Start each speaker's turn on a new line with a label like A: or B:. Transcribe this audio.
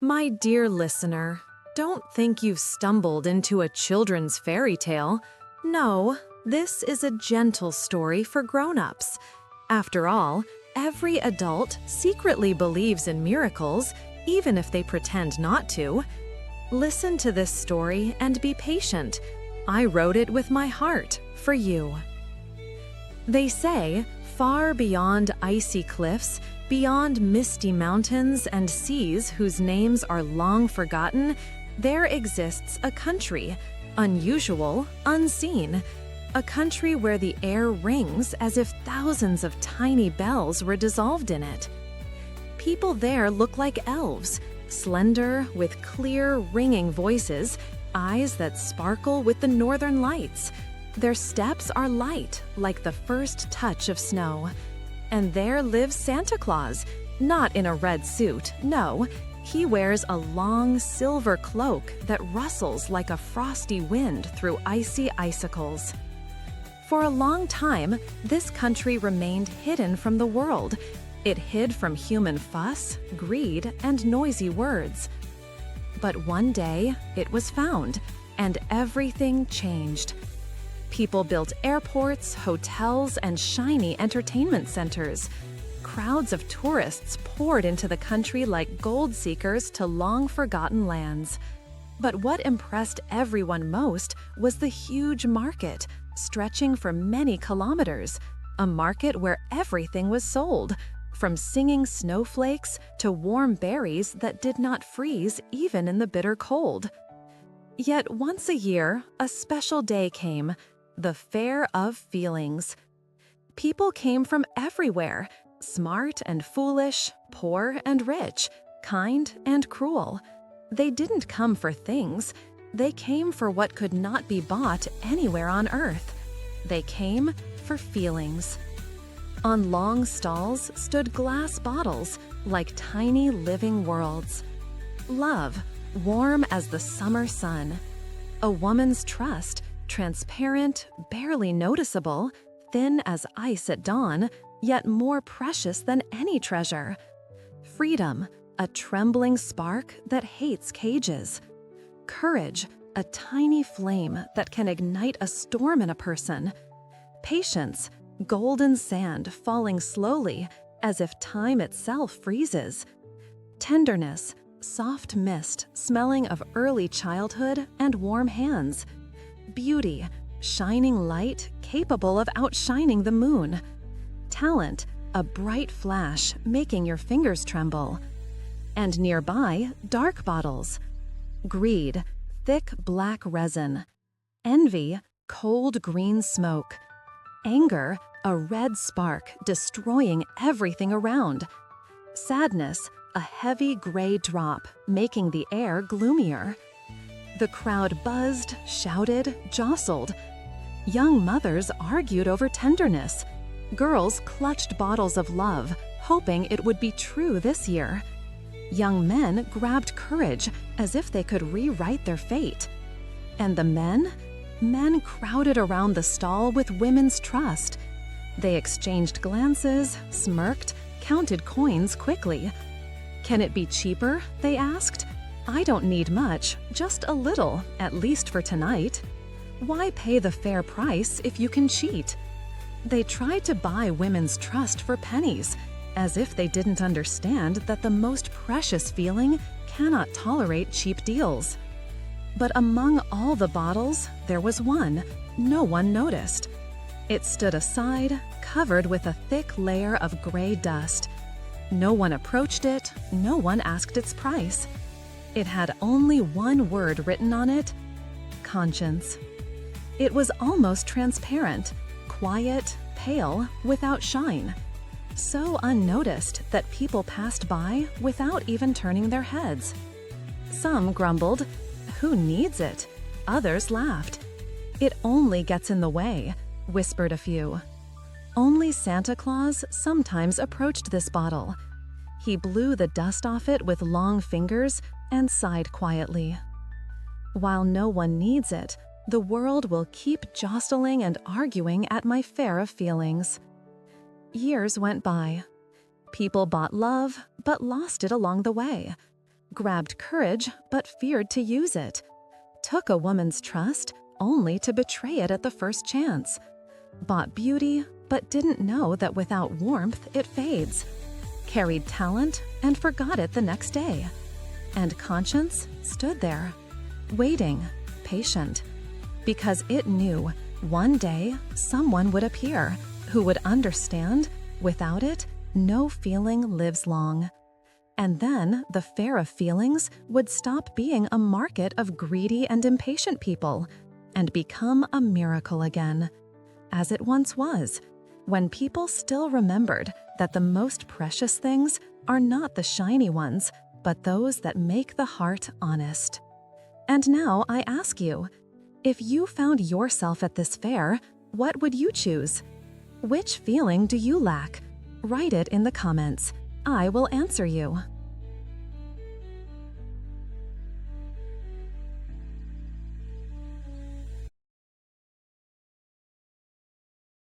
A: My dear listener, don't think you've stumbled into a children's fairy tale. No, this is a gentle story for grown-ups. After all, every adult secretly believes in miracles, even if they pretend not to. Listen to this story and be patient. I wrote it with my heart for you. They say, far beyond icy cliffs, beyond misty mountains and seas whose names are long forgotten, there exists a country, unusual, unseen, a country where the air rings as if thousands of tiny bells were dissolved in it. People there look like elves, slender, with clear, ringing voices, eyes that sparkle with the northern lights. Their steps are light, like the first touch of snow. And there lives Santa Claus, not in a red suit, no. He wears a long silver cloak that rustles like a frosty wind through icy icicles. For a long time, this country remained hidden from the world. It hid from human fuss, greed, and noisy words. But one day, it was found, and everything changed. People built airports, hotels, and shiny entertainment centers. Crowds of tourists poured into the country like gold seekers to long-forgotten lands. But what impressed everyone most was the huge market, stretching for many kilometers, a market where everything was sold, from singing snowflakes to warm berries that did not freeze even in the bitter cold. Yet once a year, a special day came, the Fair of Feelings. People came from everywhere, smart and foolish, poor and rich, kind and cruel. They didn't come for things. They came for what could not be bought anywhere on earth. They came for feelings. On long stalls stood glass bottles, like tiny living worlds. Love, warm as the summer sun. A woman's trust, transparent, barely noticeable, thin as ice at dawn, yet more precious than any treasure. Freedom, a trembling spark that hates cages. Courage, a tiny flame that can ignite a storm in a person. Patience, golden sand falling slowly, as if time itself freezes. Tenderness, soft mist smelling of early childhood and warm hands. Beauty, shining light capable of outshining the moon. Talent, a bright flash making your fingers tremble. And nearby, dark bottles. Greed, thick black resin. Envy, cold green smoke. Anger, a red spark destroying everything around. Sadness, a heavy gray drop making the air gloomier. The crowd buzzed, shouted, jostled. Young mothers argued over tenderness. Girls clutched bottles of love, hoping it would be true this year. Young men grabbed courage as if they could rewrite their fate. And the men? Men crowded around the stall with women's trust. They exchanged glances, smirked, counted coins quickly. Can it be cheaper? They asked. I don't need much, just a little, at least for tonight. Why pay the fair price if you can cheat? They tried to buy women's trust for pennies, as if they didn't understand that the most precious feeling cannot tolerate cheap deals. But among all the bottles, there was one no one noticed. It stood aside, covered with a thick layer of gray dust. No one approached it, no one asked its price. It had only one word written on it: conscience. It was almost transparent, quiet, pale, without shine. So unnoticed that people passed by without even turning their heads. Some grumbled, "Who needs it?" Others laughed. "It only gets in the way," whispered a few. Only Santa Claus sometimes approached this bottle. He blew the dust off it with long fingers and sighed quietly. While no one needs it, the world will keep jostling and arguing at my fair of feelings. Years went by. People bought love, but lost it along the way. grabbed courage but feared to use it, took a woman's trust only to betray it at the first chance, bought beauty but didn't know that without warmth it fades, carried talent and forgot it the next day, and conscience stood there, waiting, patient, because it knew one day someone would appear who would understand without it no feeling lives long. And then the fair of feelings would stop being a market of greedy and impatient people and become a miracle again, as it once was, when people still remembered that the most precious things are not the shiny ones, but those that make the heart honest. And now I ask you, if you found yourself at this fair, what would you choose? Which feeling do you lack? Write it in the comments. I will answer you.